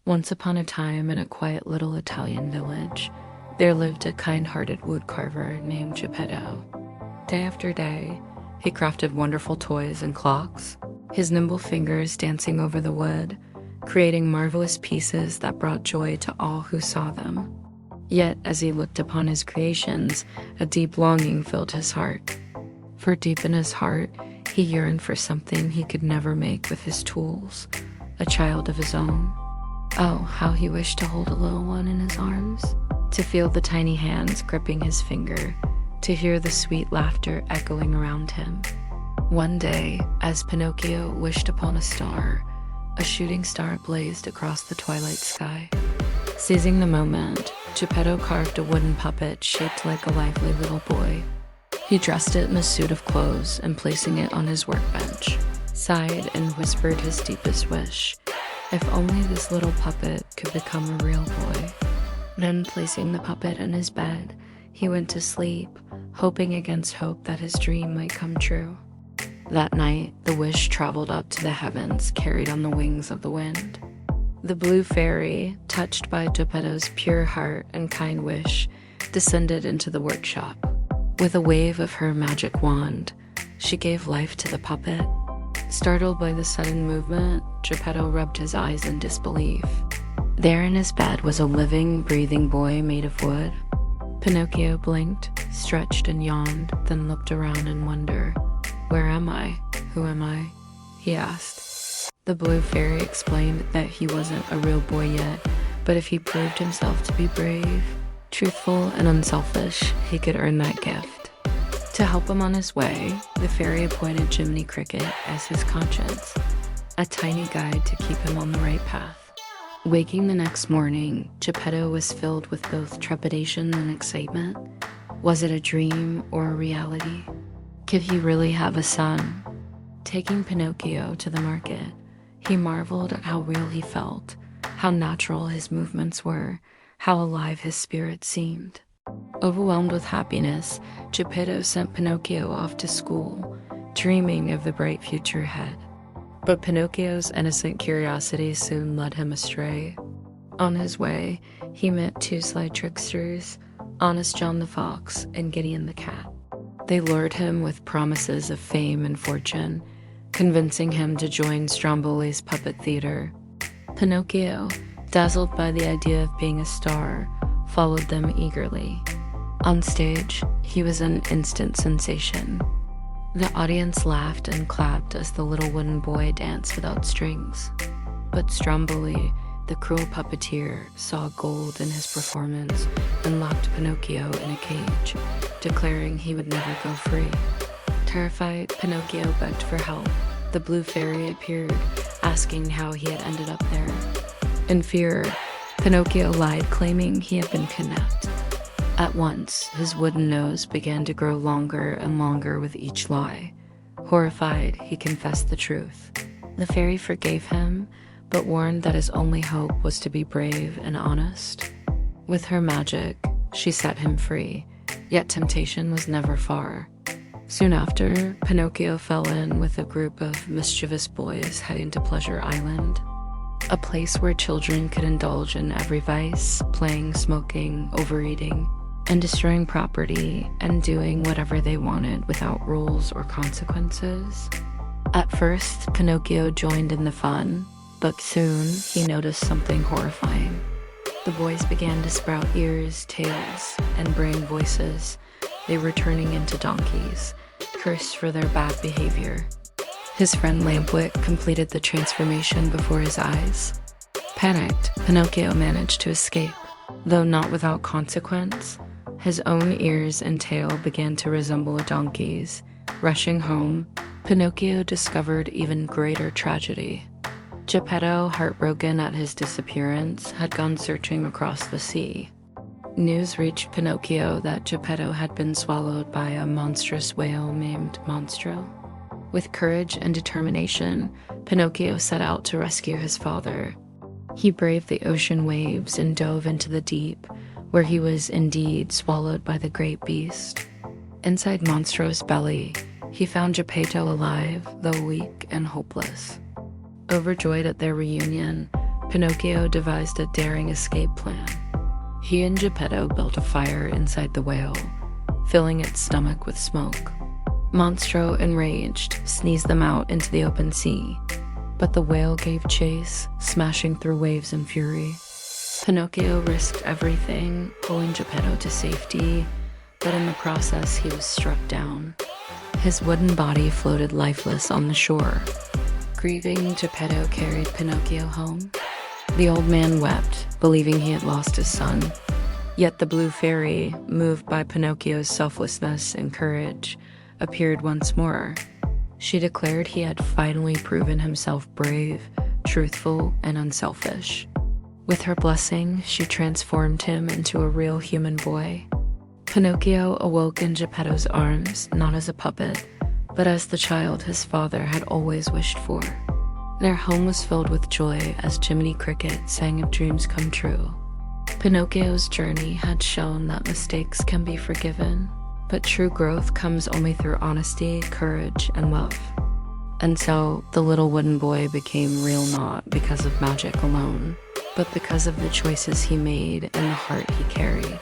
Once upon a time, in a quiet little Italian village, there lived a kind-hearted woodcarver named Geppetto. Day after day, he crafted wonderful toys and clocks, his nimble fingers dancing over the wood, creating marvelous pieces that brought joy to all who saw them. Yet, as he looked upon his creations, a deep longing filled his heart. For deep in his heart, he yearned for something he could never make with his tools, a child of his own. Oh, how he wished to hold a little one in his arms, to feel the tiny hands gripping his finger, to hear the sweet laughter echoing around him. One day, as Pinocchio wished upon a star, a shooting star blazed across the twilight sky. Seizing the moment, Geppetto carved a wooden puppet shaped like a lively little boy. He dressed it in a suit of clothes and, placing it on his workbench, sighed and whispered his deepest wish. If only this little puppet could become a real boy. Then, placing the puppet in his bed, he went to sleep, hoping against hope that his dream might come true. That night, the wish traveled up to the heavens, carried on the wings of the wind. The blue fairy, touched by Geppetto's pure heart and kind wish, descended into the workshop. With a wave of her magic wand, she gave life to the puppet. Startled by the sudden movement, Geppetto rubbed his eyes in disbelief. There in his bed was a living, breathing boy made of wood. Pinocchio blinked, stretched and yawned, then looked around in wonder. "Where am I? Who am I?" he asked. The blue fairy explained that he wasn't a real boy yet, but if he proved himself to be brave, truthful, and unselfish, he could earn that gift. To help him on his way, the fairy appointed Jiminy Cricket as his conscience, a tiny guide to keep him on the right path. Waking the next morning, Geppetto was filled with both trepidation and excitement. Was it a dream or a reality? Could he really have a son? Taking Pinocchio to the market, he marveled at how real he felt, how natural his movements were, how alive his spirit seemed. Overwhelmed with happiness, Geppetto sent Pinocchio off to school, dreaming of the bright future ahead. But Pinocchio's innocent curiosity soon led him astray. On his way, he met two sly tricksters, Honest John the Fox and Gideon the Cat. They lured him with promises of fame and fortune, convincing him to join Stromboli's puppet theater. Pinocchio, dazzled by the idea of being a star, followed them eagerly. On stage, he was an instant sensation. The audience laughed and clapped as the little wooden boy danced without strings. But Stromboli, the cruel puppeteer, saw gold in his performance and locked Pinocchio in a cage, declaring he would never go free. Terrified, Pinocchio begged for help. The blue fairy appeared, asking how he had ended up there. In fear, Pinocchio lied, claiming he had been kidnapped. At once, his wooden nose began to grow longer and longer with each lie. Horrified, he confessed the truth. The fairy forgave him, but warned that his only hope was to be brave and honest. With her magic, she set him free, yet temptation was never far. Soon after, Pinocchio fell in with a group of mischievous boys heading to Pleasure Island, a place where children could indulge in every vice, playing, smoking, overeating, and destroying property, and doing whatever they wanted without rules or consequences. At first, Pinocchio joined in the fun, but soon he noticed something horrifying. The boys began to sprout ears, tails, and bring voices. They were turning into donkeys, cursed for their bad behavior. His friend Lampwick completed the transformation before his eyes. Panicked, Pinocchio managed to escape, though not without consequence. His own ears and tail began to resemble a donkey's. Rushing home, Pinocchio discovered even greater tragedy. Geppetto, heartbroken at his disappearance, had gone searching across the sea. News reached Pinocchio that Geppetto had been swallowed by a monstrous whale named Monstro. With courage and determination, Pinocchio set out to rescue his father. He braved the ocean waves and dove into the deep, where he was indeed swallowed by the great beast. Inside Monstro's belly, he found Geppetto alive, though weak and hopeless. Overjoyed at their reunion, Pinocchio devised a daring escape plan. He and Geppetto built a fire inside the whale, filling its stomach with smoke. Monstro, enraged, sneezed them out into the open sea, but the whale gave chase, smashing through waves in fury. Pinocchio risked everything, pulling Geppetto to safety, but in the process he was struck down. His wooden body floated lifeless on the shore. Grieving, Geppetto carried Pinocchio home. The old man wept, believing he had lost his son. Yet the blue fairy, moved by Pinocchio's selflessness and courage, appeared once more. She declared he had finally proven himself brave, truthful, and unselfish. With her blessing, she transformed him into a real human boy. Pinocchio awoke in Geppetto's arms, not as a puppet, but as the child his father had always wished for. Their home was filled with joy as Jiminy Cricket sang of dreams come true. Pinocchio's journey had shown that mistakes can be forgiven, but true growth comes only through honesty, courage, and love. And so, the little wooden boy became real not because of magic alone, but because of the choices he made and the heart he carried.